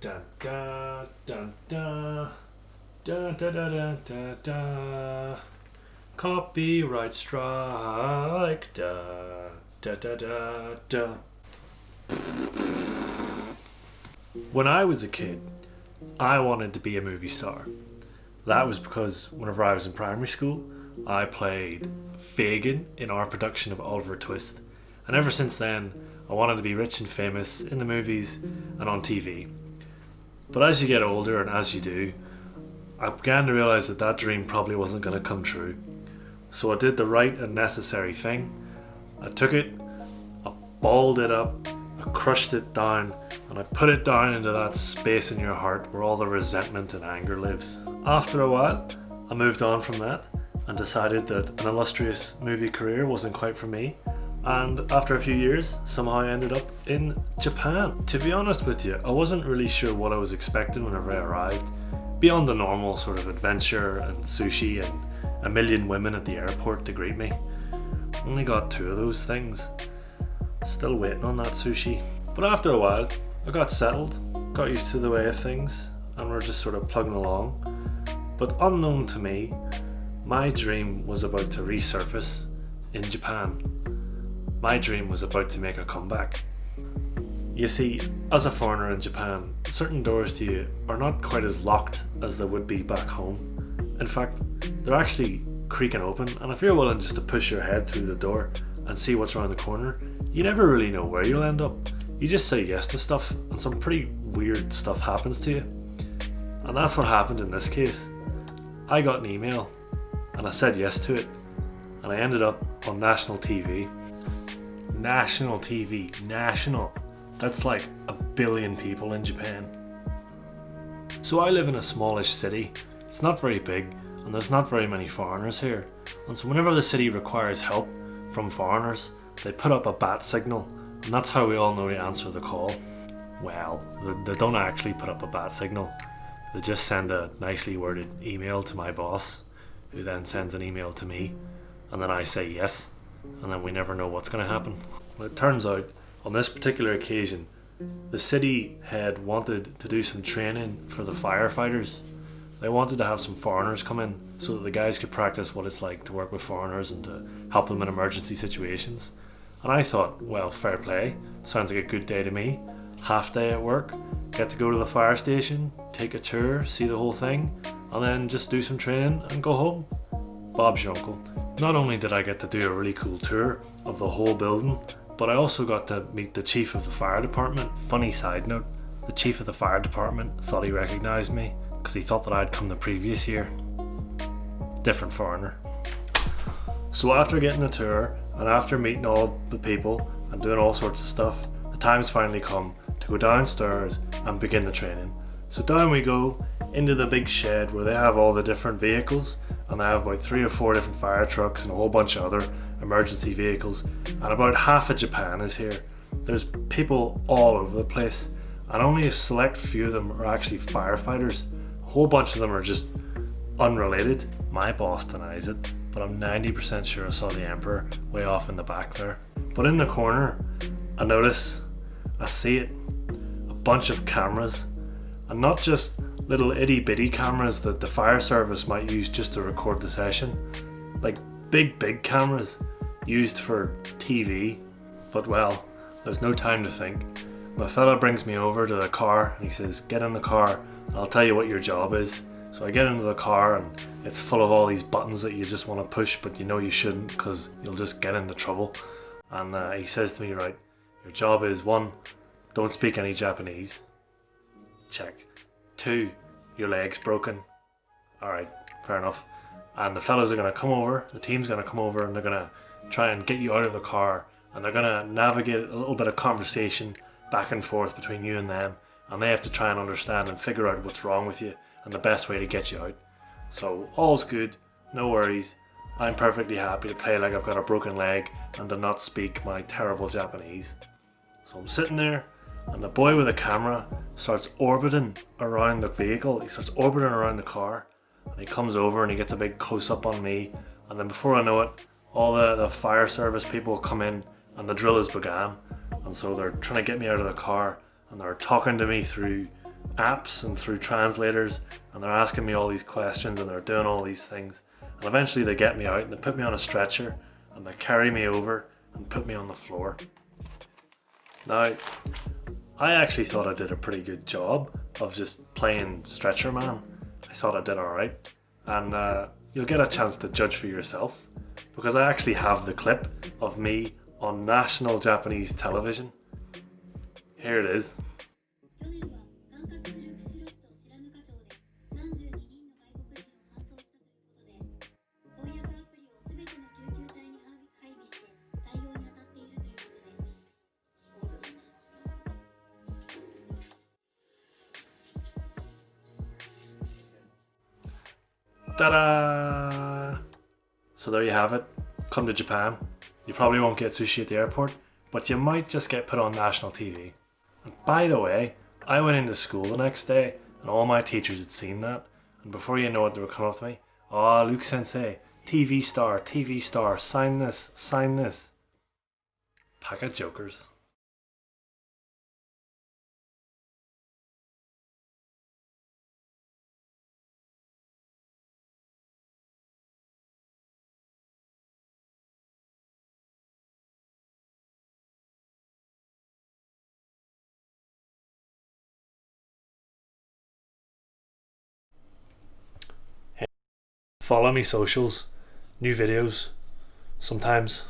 Da da da da da da da da da da. Copyright strike. Da da da da da. When I was a kid, I wanted to be a movie star. That was because whenever I was in primary school, I played Fagin in our production of Oliver Twist. And ever since then, I wanted to be rich and famous in the movies and on TV. But as you get older and as you do, I began to realise that dream probably wasn't going to come true. So I did the right and necessary thing. I took it, I balled it up, I crushed it down, and I put it down into that space in your heart where all the resentment and anger lives. After a while, I moved on from that and decided that an illustrious movie career wasn't quite for me. And after a few years, somehow I ended up in Japan. To be honest with you, I wasn't really sure what I was expecting whenever I arrived. Beyond the normal sort of adventure and sushi and a million women at the airport to greet me. Only got 2 of those things. Still waiting on that sushi. But after a while, I got settled, got used to the way of things, and we're just sort of plugging along. But unknown to me, my dream was about to resurface in Japan. My dream was about to make a comeback. You see, as a foreigner in Japan, certain doors to you are not quite as locked as they would be back home. In fact, they're actually creaking open, and if you're willing just to push your head through the door and see what's around the corner, you never really know where you'll end up. You just say yes to stuff, and some pretty weird stuff happens to you. And that's what happened in this case. I got an email, and I said yes to it, and I ended up on national TV. National TV, national. That's like 1 billion people in Japan. So I live in a smallish city. It's not very big, and there's not very many foreigners here. And so whenever the city requires help from foreigners, they put up a bat signal, and that's how we all know to answer the call. Well, they don't actually put up a bat signal. They just send a nicely worded email to my boss, who then sends an email to me, and then I say yes, and then we never know what's going to happen. Well, it turns out, on this particular occasion, the city head wanted to do some training for the firefighters. They wanted to have some foreigners come in so that the guys could practice what it's like to work with foreigners and to help them in emergency situations. And I thought, well, fair play, sounds like a good day to me. Half day at work, get to go to the fire station, take a tour, see the whole thing, and then just do some training and go home. Bob's your uncle. Not only did I get to do a really cool tour of the whole building, but I also got to meet the chief of the fire department. Funny side note, the chief of the fire department thought he recognised me because he thought that I'd come the previous year. Different foreigner. So after getting the tour and after meeting all the people and doing all sorts of stuff, the time's finally come to go downstairs and begin the training. So down we go into the big shed where they have all the different vehicles, and they have about 3 or 4 different fire trucks and a whole bunch of other emergency vehicles, and about half of Japan is here. There's people all over the place, and only a select few of them are actually firefighters. A whole bunch of them are just unrelated. My boss denies it, but I'm 90% sure I saw the Emperor way off in the back there. But in the corner, I see it, a bunch of cameras, and not just little itty bitty cameras that the fire service might use just to record the session, like big cameras used for TV. But well, there's no time to think. My fella brings me over to the car and he says, get in the car and I'll tell you what your job is. So I get into the car and it's full of all these buttons that you just want to push, but you know you shouldn't because you'll just get into trouble. And he says to me, right, your job is 1, don't speak any Japanese. Check. 2, your leg's broken. Alright, fair enough. And the fellas are going to come over, the team's going to come over and they're going to try and get you out of the car, and they're going to navigate a little bit of conversation back and forth between you and them, and they have to try and understand and figure out what's wrong with you and the best way to get you out. So all's good, no worries. I'm perfectly happy to play like I've got a broken leg and to not speak my terrible Japanese. So I'm sitting there, and the boy with the camera starts orbiting around the vehicle. He starts orbiting around the car, and he comes over and he gets a big close-up on me, and then before I know it, all the fire service people come in and the drill has begun. And so they're trying to get me out of the car, and they're talking to me through apps and through translators, and they're asking me all these questions and they're doing all these things. And eventually they get me out and they put me on a stretcher and they carry me over and put me on the floor. Now, I actually thought I did a pretty good job of just playing stretcher man. I thought I did alright. And you'll get a chance to judge for yourself, because I actually have the clip of me on national Japanese television. Here it is. ただ! So there you have it. Come to Japan. You probably won't get sushi at the airport, but you might just get put on national TV. And by the way, I went into school the next day and all my teachers had seen that, and before you know it they were coming up to me, "Oh, Luke Sensei, TV star, sign this, sign this." Pack of jokers. Follow me socials, new videos, sometimes.